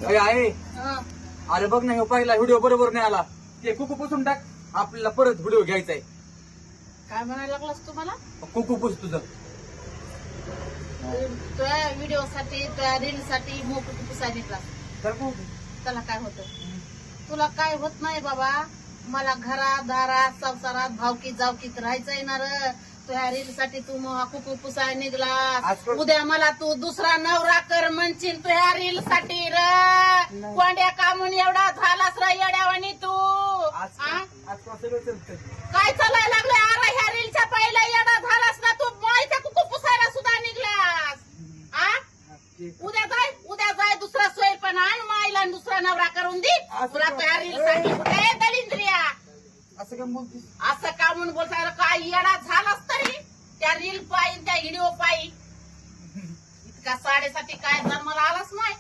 आहे. अरे बघ ना, पहिला व्हिडिओ बरोबर नाही आला. ते कुकू पुसून टाक, आपल्याला परत व्हिडिओ घ्यायचा आहे. काय म्हणायला लागलास तुम्हाला? कुकू पुस तुझं. तुझ्या व्हिडिओ साठी तुझ्या रील साठी मोकळी सांगितला त्याला काय होत? तुला काय होत नाही बाबा. मला घरात दारात संसारात भावकीत जावकीत राहायचंय ना र. तुझ्या रील साठी तू कुकू पुसाय निघला. उद्या मला तू दुसरा नवरा कर म्हणशील तुझ्या रील साठी र. कोंड्या कामून एवढा झालास र येड्यावानी तू. काय चालायला लागलं? अरे ह्या रीलच्या पहिला येडा झालास ना तू. मायच्या कुकू पुसायला सुद्धा निघलास. उद्या जाय दुसरा सोय पण आण मायला दुसरा नवरा करून दे. तुला तुझ्या रील साठी दलिंद्रिया असं काय बोलतीस? असं का म्हणून बोलताय? काय येडा झालास तरी त्या रील पायी त्या व्हिडिओ पायी इतका साडेसाठी काय जन्माला आलाच नाही.